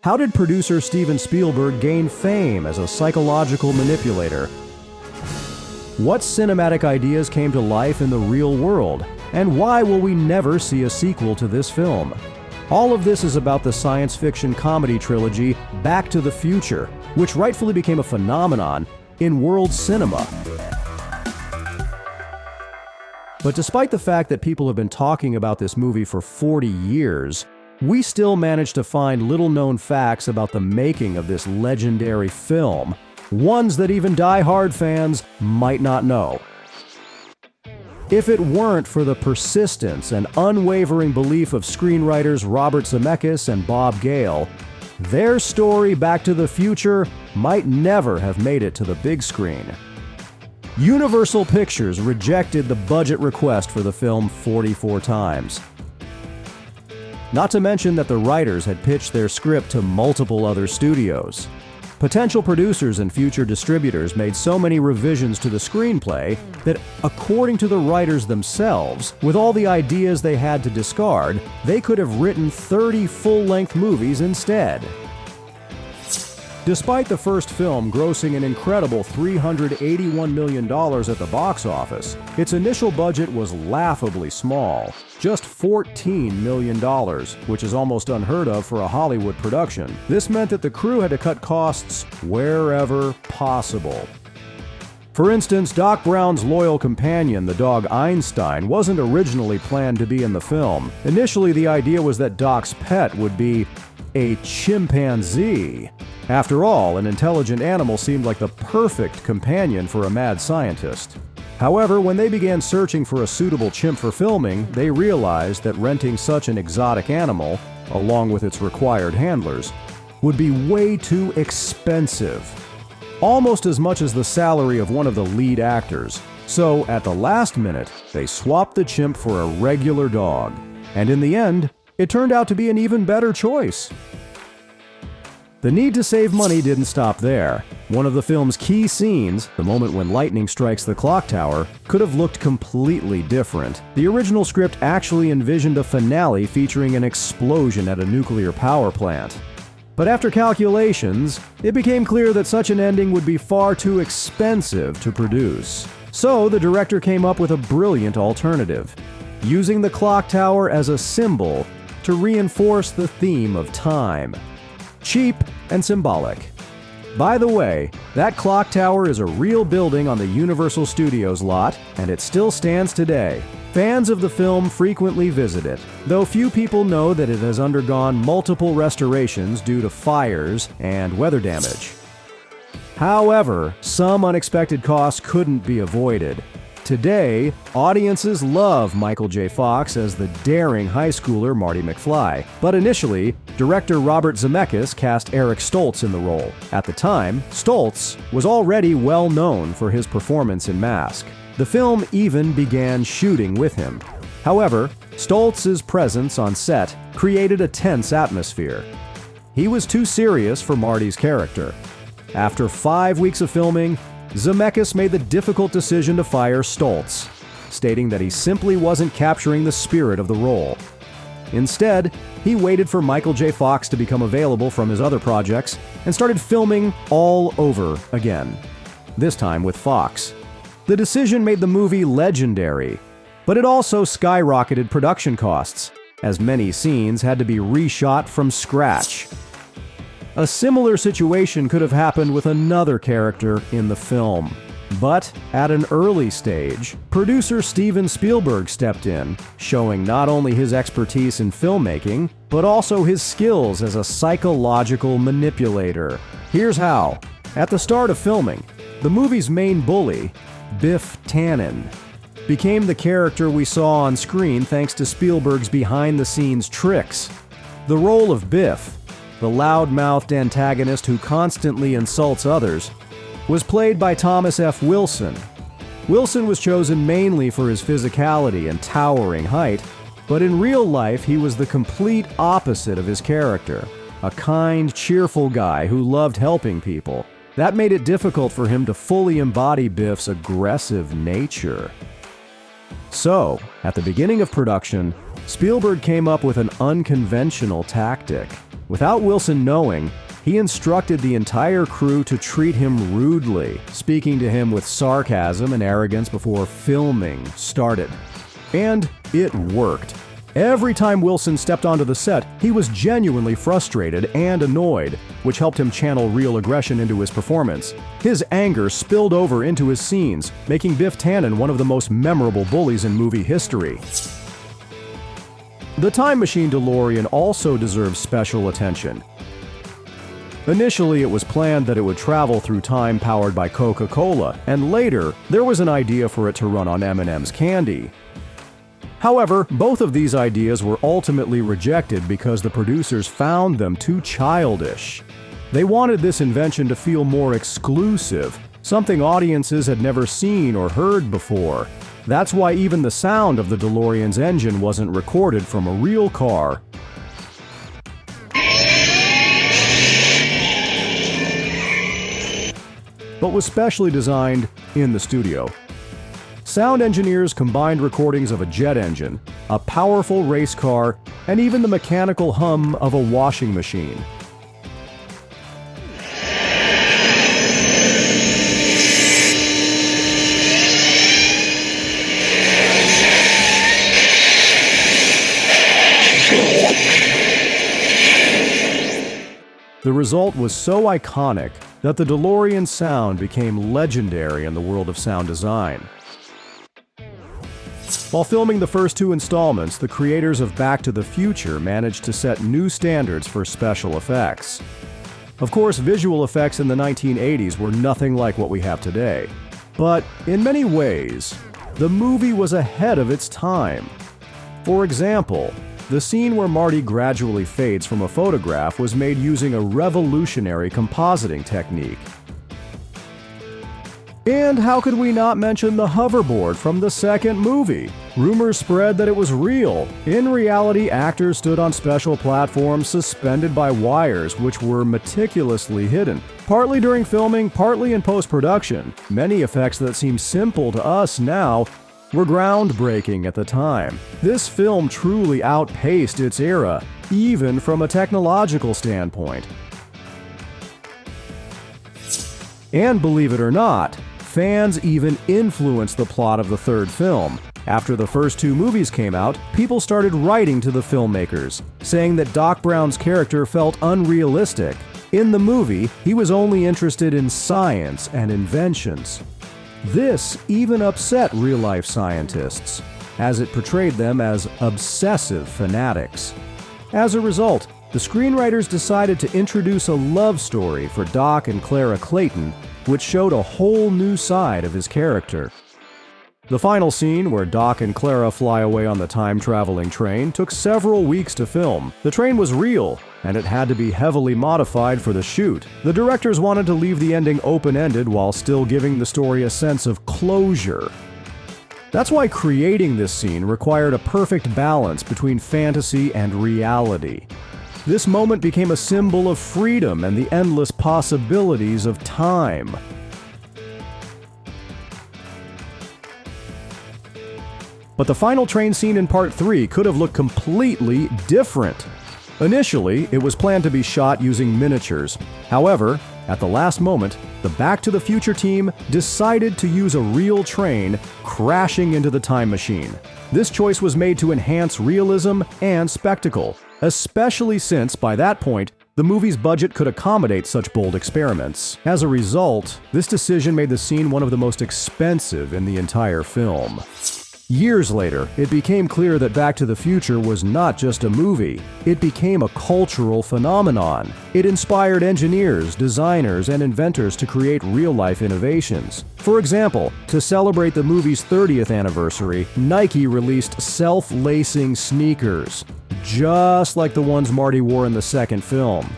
How did producer Steven Spielberg gain fame as a psychological manipulator? What cinematic ideas came to life in the real world? And why will we never see a sequel to this film? All of this is about the science fiction comedy trilogy Back to the Future, which rightfully became a phenomenon in world cinema. But despite the fact that people have been talking about this movie for 40 years, we still managed to find little-known facts about the making of this legendary film, ones that even die-hard fans might not know. If it weren't for the persistence and unwavering belief of screenwriters Robert Zemeckis and Bob Gale, their story Back to the Future might never have made it to the big screen. Universal Pictures rejected the budget request for the film 44 times. Not to mention that the writers had pitched their script to multiple other studios. Potential producers and future distributors made so many revisions to the screenplay that, according to the writers themselves, with all the ideas they had to discard, they could have written 30 full-length movies instead. Despite the first film grossing an incredible $381 million at the box office, its initial budget was laughably small, just $14 million, which is almost unheard of for a Hollywood production. This meant that the crew had to cut costs wherever possible. For instance, Doc Brown's loyal companion, the dog Einstein, wasn't originally planned to be in the film. Initially, the idea was that Doc's pet would be a chimpanzee. After all, an intelligent animal seemed like the perfect companion for a mad scientist. However, when they began searching for a suitable chimp for filming, they realized that renting such an exotic animal, along with its required handlers, would be way too expensive. Almost as much as the salary of one of the lead actors. So, at the last minute, they swapped the chimp for a regular dog. And in the end, it turned out to be an even better choice. The need to save money didn't stop there. One of the film's key scenes, the moment when lightning strikes the clock tower, could have looked completely different. The original script actually envisioned a finale featuring an explosion at a nuclear power plant. But after calculations, it became clear that such an ending would be far too expensive to produce. So the director came up with a brilliant alternative, using the clock tower as a symbol to reinforce the theme of time. Cheap and symbolic. By the way, that clock tower is a real building on the Universal Studios lot, and it still stands today. Fans of the film frequently visit it, though few people know that it has undergone multiple restorations due to fires and weather damage. However, some unexpected costs couldn't be avoided. Today, audiences love Michael J. Fox as the daring high schooler Marty McFly, but initially, director Robert Zemeckis cast Eric Stoltz in the role. At the time, Stoltz was already well known for his performance in Mask. The film even began shooting with him. However, Stoltz's presence on set created a tense atmosphere. He was too serious for Marty's character. After 5 weeks of filming, Zemeckis made the difficult decision to fire Stoltz, stating that he simply wasn't capturing the spirit of the role. Instead, he waited for Michael J. Fox to become available from his other projects and started filming all over again, this time with Fox. The decision made the movie legendary, but it also skyrocketed production costs, as many scenes had to be reshot from scratch. A similar situation could have happened with another character in the film. But at an early stage, producer Steven Spielberg stepped in, showing not only his expertise in filmmaking, but also his skills as a psychological manipulator. Here's how. At the start of filming, the movie's main bully, Biff Tannen, became the character we saw on screen thanks to Spielberg's behind-the-scenes tricks. The role of Biff, the loud-mouthed antagonist who constantly insults others, was played by Thomas F. Wilson. Wilson was chosen mainly for his physicality and towering height, but in real life he was the complete opposite of his character, a kind, cheerful guy who loved helping people. That made it difficult for him to fully embody Biff's aggressive nature. So, at the beginning of production, Spielberg came up with an unconventional tactic. Without Wilson knowing, he instructed the entire crew to treat him rudely, speaking to him with sarcasm and arrogance before filming started. And it worked. Every time Wilson stepped onto the set, he was genuinely frustrated and annoyed, which helped him channel real aggression into his performance. His anger spilled over into his scenes, making Biff Tannen one of the most memorable bullies in movie history. The Time Machine DeLorean also deserves special attention. Initially, it was planned that it would travel through time powered by Coca-Cola, and later, there was an idea for it to run on M&M's candy. However, both of these ideas were ultimately rejected because the producers found them too childish. They wanted this invention to feel more exclusive, something audiences had never seen or heard before. That's why even the sound of the DeLorean's engine wasn't recorded from a real car. But was specially designed in the studio. Sound engineers combined recordings of a jet engine, a powerful race car, and even the mechanical hum of a washing machine. The result was so iconic that the DeLorean Sound became legendary in the world of sound design. While filming the first two installments, the creators of Back to the Future managed to set new standards for special effects. Of course, visual effects in the 1980s were nothing like what we have today. But in many ways, the movie was ahead of its time. For example, the scene where Marty gradually fades from a photograph was made using a revolutionary compositing technique. And how could we not mention the hoverboard from the second movie? Rumors spread that it was real. In reality, actors stood on special platforms suspended by wires which were meticulously hidden. Partly during filming, partly in post-production. Many effects that seem simple to us now were groundbreaking at the time. This film truly outpaced its era, even from a technological standpoint. And believe it or not, fans even influenced the plot of the third film. After the first two movies came out, people started writing to the filmmakers, saying that Doc Brown's character felt unrealistic. In the movie, he was only interested in science and inventions. This even upset real-life scientists, as it portrayed them as obsessive fanatics. As a result, the screenwriters decided to introduce a love story for Doc and Clara Clayton, which showed a whole new side of his character. The final scene, where Doc and Clara fly away on the time-traveling train, took several weeks to film. The train was real, and it had to be heavily modified for the shoot. The directors wanted to leave the ending open-ended while still giving the story a sense of closure. That's why creating this scene required a perfect balance between fantasy and reality. This moment became a symbol of freedom and the endless possibilities of time. But the final train scene in Part 3 could have looked completely different. Initially, it was planned to be shot using miniatures. However, at the last moment, the Back to the Future team decided to use a real train crashing into the time machine. This choice was made to enhance realism and spectacle, especially since, by that point, the movie's budget could accommodate such bold experiments. As a result, this decision made the scene one of the most expensive in the entire film. Years later, it became clear that Back to the Future was not just a movie. It became a cultural phenomenon. It inspired engineers, designers, and inventors to create real-life innovations. For example, to celebrate the movie's 30th anniversary, Nike released self-lacing sneakers, just like the ones Marty wore in the second film.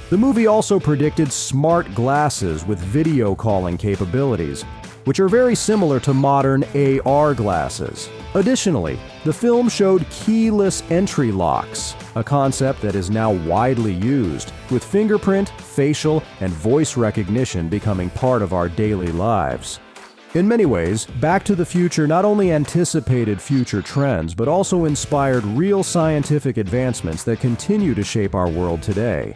The movie also predicted smart glasses with video calling capabilities, which are very similar to modern AR glasses. Additionally, the film showed keyless entry locks, a concept that is now widely used, with fingerprint, facial, and voice recognition becoming part of our daily lives. In many ways, Back to the Future not only anticipated future trends, but also inspired real scientific advancements that continue to shape our world today.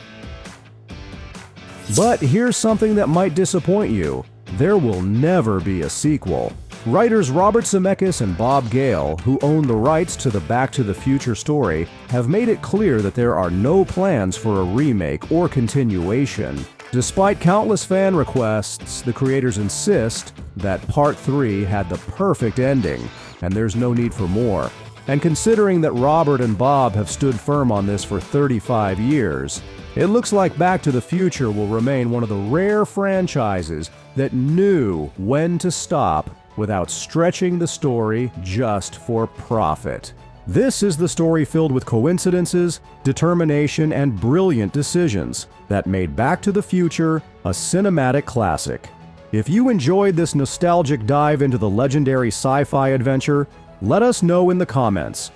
But here's something that might disappoint you. There will never be a sequel. Writers Robert Zemeckis and Bob Gale, who own the rights to the Back to the Future story, have made it clear that there are no plans for a remake or continuation. Despite countless fan requests, the creators insist that Part 3 had the perfect ending, and there's no need for more. And considering that Robert and Bob have stood firm on this for 35 years, it looks like Back to the Future will remain one of the rare franchises that knew when to stop without stretching the story just for profit. This is the story filled with coincidences, determination, and brilliant decisions that made Back to the Future a cinematic classic. If you enjoyed this nostalgic dive into the legendary sci-fi adventure, let us know in the comments.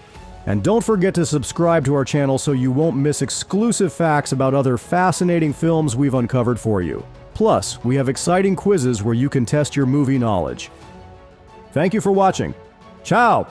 And don't forget to subscribe to our channel so you won't miss exclusive facts about other fascinating films we've uncovered for you. Plus, we have exciting quizzes where you can test your movie knowledge. Thank you for watching. Ciao!